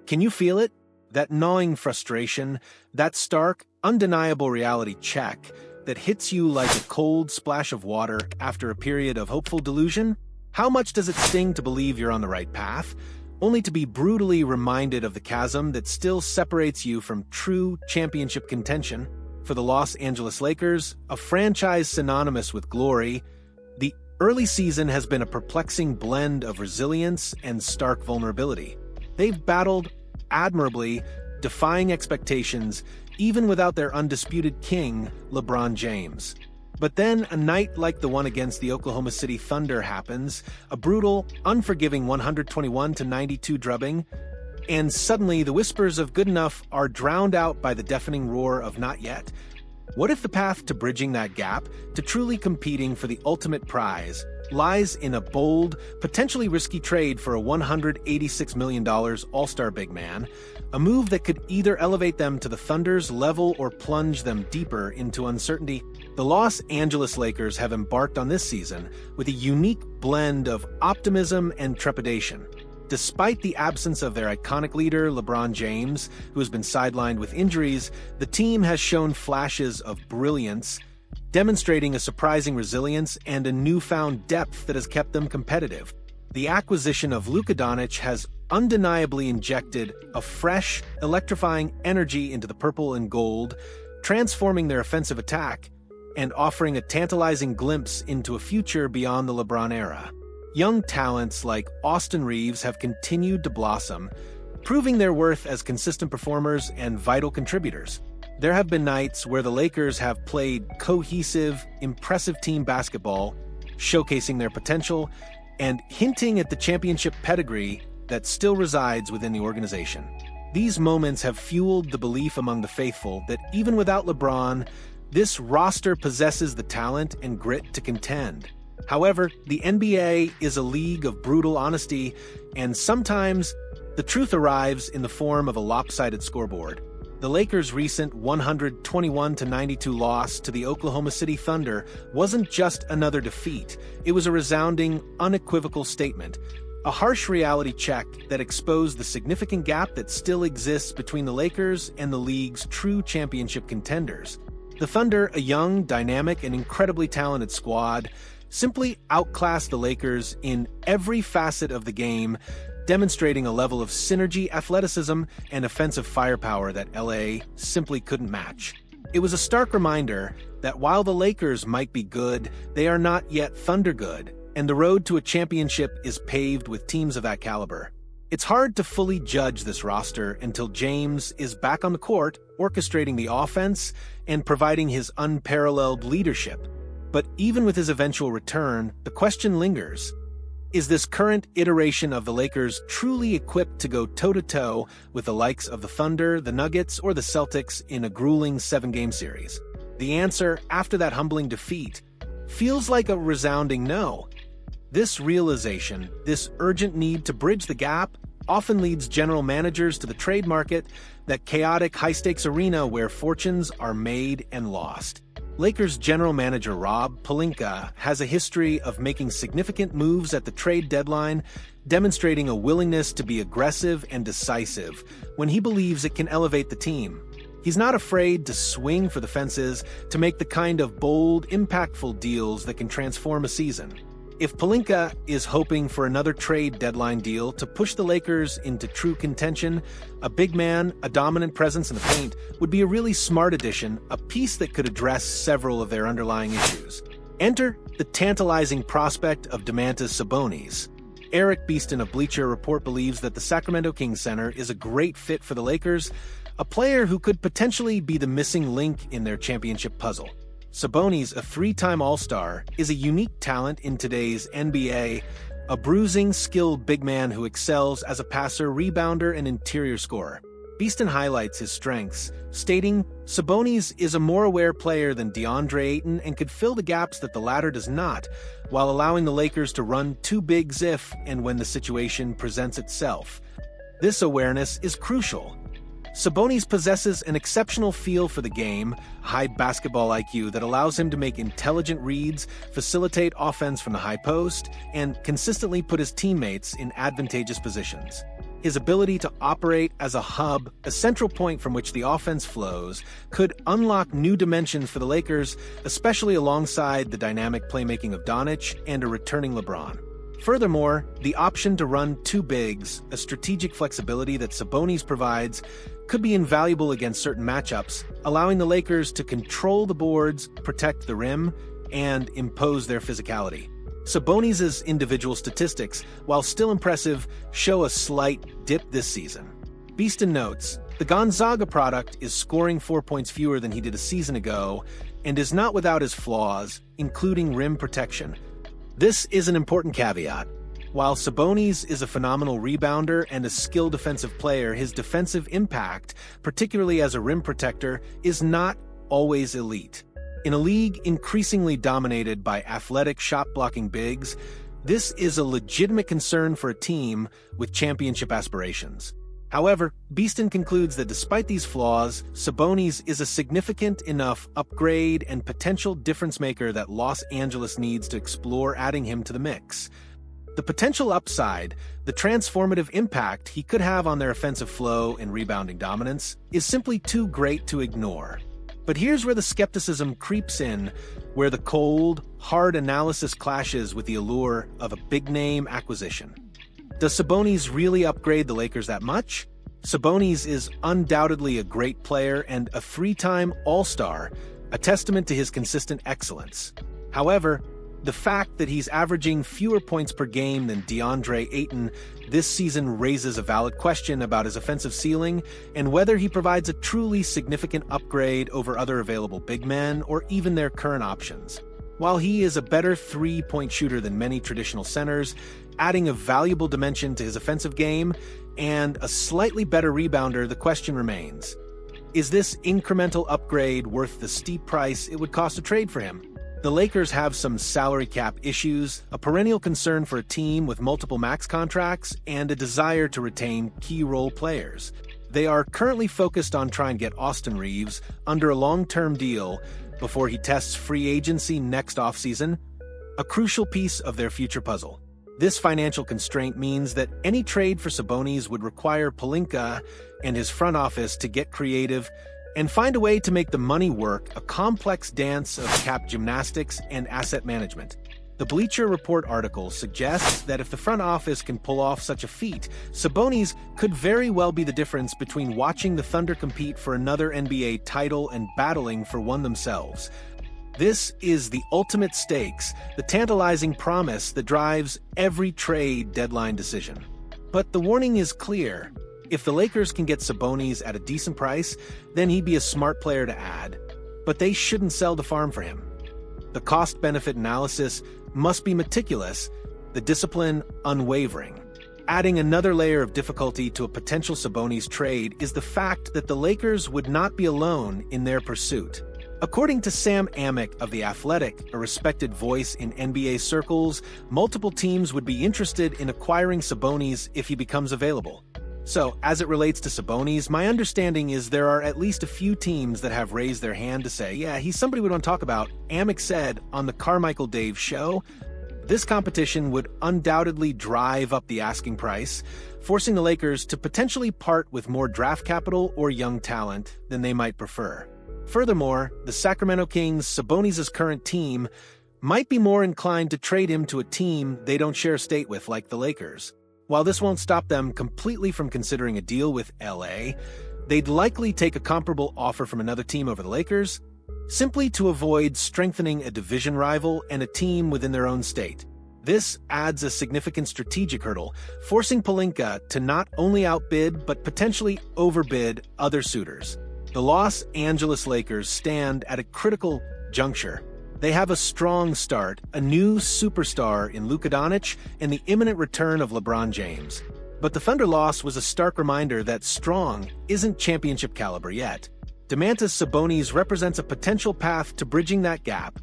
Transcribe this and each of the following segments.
Can you feel it? That gnawing frustration, that stark, undeniable reality check that hits you like a cold splash of water after a period of hopeful delusion? How much does it sting to believe you're on the right path, only to be brutally reminded of the chasm that still separates you from true championship contention? For the Los Angeles Lakers, a franchise synonymous with glory, the early season has been a perplexing blend of resilience and stark vulnerability. They've battled admirably, defying expectations, even without their undisputed king, LeBron James. But then a night like the one against the Oklahoma City Thunder happens, a brutal, unforgiving 121-92 drubbing, and suddenly the whispers of good enough are drowned out by the deafening roar of not yet. What if the path to bridging that gap, to truly competing for the ultimate prize, lies in a bold, potentially risky trade for a $186 million All-Star big man, a move that could either elevate them to the Thunder's level or plunge them deeper into uncertainty? The Los Angeles Lakers have embarked on this season with a unique blend of optimism and trepidation. Despite the absence of their iconic leader, LeBron James, who has been sidelined with injuries, the team has shown flashes of brilliance, demonstrating a surprising resilience and a newfound depth that has kept them competitive. The acquisition of Luka Doncic has undeniably injected a fresh, electrifying energy into the purple and gold, transforming their offensive attack and offering a tantalizing glimpse into a future beyond the LeBron era. Young talents like Austin Reaves have continued to blossom, proving their worth as consistent performers and vital contributors. There have been nights where the Lakers have played cohesive, impressive team basketball, showcasing their potential and hinting at the championship pedigree that still resides within the organization. These moments have fueled the belief among the faithful that even without LeBron, this roster possesses the talent and grit to contend. However, the NBA is a league of brutal honesty, and sometimes the truth arrives in the form of a lopsided scoreboard. The Lakers' recent 121-92 loss to the Oklahoma City Thunder wasn't just another defeat. It was a resounding, unequivocal statement, a harsh reality check that exposed the significant gap that still exists between the Lakers and the league's true championship contenders. The Thunder, a young, dynamic, and incredibly talented squad, simply outclassed the Lakers in every facet of the game, demonstrating a level of synergy, athleticism, and offensive firepower that LA simply couldn't match. It was a stark reminder that while the Lakers might be good, they are not yet Thunder good, and the road to a championship is paved with teams of that caliber. It's hard to fully judge this roster until James is back on the court, orchestrating the offense and providing his unparalleled leadership. But even with his eventual return, the question lingers. Is this current iteration of the Lakers truly equipped to go toe-to-toe with the likes of the Thunder, the Nuggets, or the Celtics in a grueling 7-game series? The answer, after that humbling defeat, feels like a resounding no. This realization, this urgent need to bridge the gap, often leads general managers to the trade market, that chaotic high-stakes arena where fortunes are made and lost. Lakers general manager Rob Pelinka has a history of making significant moves at the trade deadline, demonstrating a willingness to be aggressive and decisive when he believes it can elevate the team. He's not afraid to swing for the fences to make the kind of bold, impactful deals that can transform a season. If Pelinka is hoping for another trade deadline deal to push the Lakers into true contention, a big man, a dominant presence in the paint, would be a really smart addition, a piece that could address several of their underlying issues. Enter the tantalizing prospect of Domantas Sabonis. Eric Beeston of Bleacher Report believes that the Sacramento Kings center is a great fit for the Lakers, a player who could potentially be the missing link in their championship puzzle. Sabonis, a 3-time All-Star, is a unique talent in today's NBA, a bruising, skilled big man who excels as a passer, rebounder, and interior scorer. Beeston highlights his strengths, stating, Sabonis is a more aware player than DeAndre Ayton and could fill the gaps that the latter does not, while allowing the Lakers to run two bigs if and when the situation presents itself. This awareness is crucial. Sabonis possesses an exceptional feel for the game, high basketball IQ that allows him to make intelligent reads, facilitate offense from the high post, and consistently put his teammates in advantageous positions. his ability to operate as a hub, a central point from which the offense flows, could unlock new dimensions for the Lakers, especially alongside the dynamic playmaking of Doncic and a returning LeBron. Furthermore, the option to run two bigs, a strategic flexibility that Sabonis provides, could be invaluable against certain matchups, allowing the Lakers to control the boards, protect the rim, and impose their physicality. Sabonis' individual statistics, while still impressive, show a slight dip this season. Beeston notes, the Gonzaga product is scoring 4 points fewer than he did a season ago, and is not without his flaws, including rim protection. This is an important caveat. While Sabonis is a phenomenal rebounder and a skilled defensive player, his defensive impact, particularly as a rim protector, is not always elite. In a league increasingly dominated by athletic shot-blocking bigs, this is a legitimate concern for a team with championship aspirations. However, Beeston concludes that despite these flaws, Sabonis is a significant enough upgrade and potential difference-maker that Los Angeles needs to explore adding him to the mix. The potential upside, the transformative impact he could have on their offensive flow and rebounding dominance, is simply too great to ignore. But here's where the skepticism creeps in, where the cold, hard analysis clashes with the allure of a big-name acquisition. Does Sabonis really upgrade the Lakers that much? Sabonis is undoubtedly a great player and a three-time All-Star, a testament to his consistent excellence. However, the fact that he's averaging fewer points per game than DeAndre Ayton this season raises a valid question about his offensive ceiling and whether he provides a truly significant upgrade over other available big men or even their current options. While he is a better three-point shooter than many traditional centers, adding a valuable dimension to his offensive game and a slightly better rebounder, the question remains: is this incremental upgrade worth the steep price it would cost to trade for him? The Lakers have some salary cap issues, a perennial concern for a team with multiple max contracts, and a desire to retain key role players. They are currently focused on trying to get Austin Reaves under a long-term deal before he tests free agency next offseason, a crucial piece of their future puzzle. This financial constraint means that any trade for Sabonis would require Pelinka and his front office to get creative and find a way to make the money work, a complex dance of cap gymnastics and asset management. The Bleacher Report article suggests that if the front office can pull off such a feat, Sabonis could very well be the difference between watching the Thunder compete for another NBA title and battling for one themselves. This is the ultimate stakes, the tantalizing promise that drives every trade deadline decision. But the warning is clear. If the Lakers can get Sabonis at a decent price, then he'd be a smart player to add. But they shouldn't sell the farm for him. The cost-benefit analysis must be meticulous, the discipline unwavering. Adding another layer of difficulty to a potential Sabonis trade is the fact that the Lakers would not be alone in their pursuit. According to Sam Amick of The Athletic, a respected voice in NBA circles, multiple teams would be interested in acquiring Sabonis if he becomes available. So, as it relates to Sabonis, my understanding is there are at least a few teams that have raised their hand to say, yeah, he's somebody we don't talk about. Amick said on the Carmichael Dave show, this competition would undoubtedly drive up the asking price, forcing the Lakers to potentially part with more draft capital or young talent than they might prefer. Furthermore, the Sacramento Kings, Sabonis' current team, might be more inclined to trade him to a team they don't share a state with, like the Lakers. While this won't stop them completely from considering a deal with LA, they'd likely take a comparable offer from another team over the Lakers, simply to avoid strengthening a division rival and a team within their own state. This adds a significant strategic hurdle, forcing Pelinka to not only outbid but potentially overbid other suitors. The Los Angeles Lakers stand at a critical juncture. They have a strong start, a new superstar in Luka Doncic, and the imminent return of LeBron James. But the Thunder loss was a stark reminder that strong isn't championship caliber yet. Domantas Sabonis represents a potential path to bridging that gap,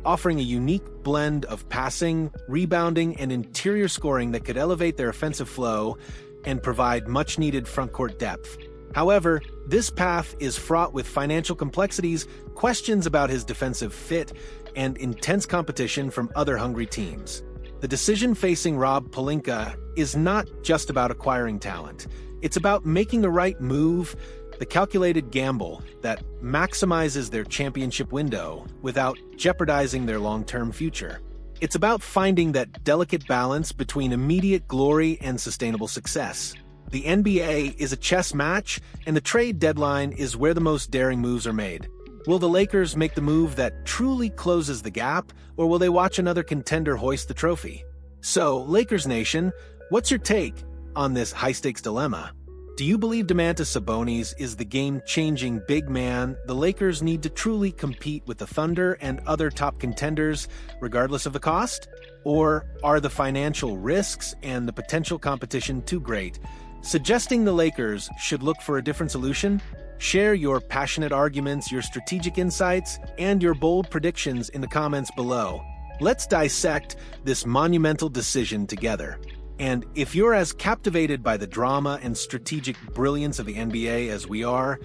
offering a unique blend of passing, rebounding, and interior scoring that could elevate their offensive flow and provide much-needed frontcourt depth. However, this path is fraught with financial complexities, questions about his defensive fit, and intense competition from other hungry teams. The decision facing Rob Pelinka is not just about acquiring talent. It's about making the right move, the calculated gamble that maximizes their championship window without jeopardizing their long-term future. It's about finding that delicate balance between immediate glory and sustainable success. The NBA is a chess match, and the trade deadline is where the most daring moves are made. Will the Lakers make the move that truly closes the gap, or will they watch another contender hoist the trophy? So, Lakers Nation, what's your take on this high-stakes dilemma? Do you believe Domantas Sabonis is the game-changing big man the Lakers need to truly compete with the Thunder and other top contenders, regardless of the cost? Or are the financial risks and the potential competition too great, suggesting the Lakers should look for a different solution? Share your passionate arguments, your strategic insights, and your bold predictions in the comments below. Let's dissect this monumental decision together. And if you're as captivated by the drama and strategic brilliance of the NBA as we are,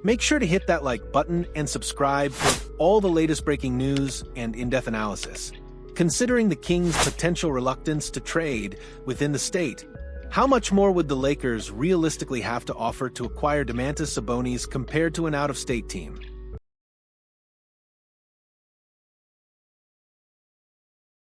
make sure to hit that like button and subscribe for all the latest breaking news and in-depth analysis. Considering the Kings' potential reluctance to trade within the state, how much more would the Lakers realistically have to offer to acquire Domantas Sabonis compared to an out-of-state team?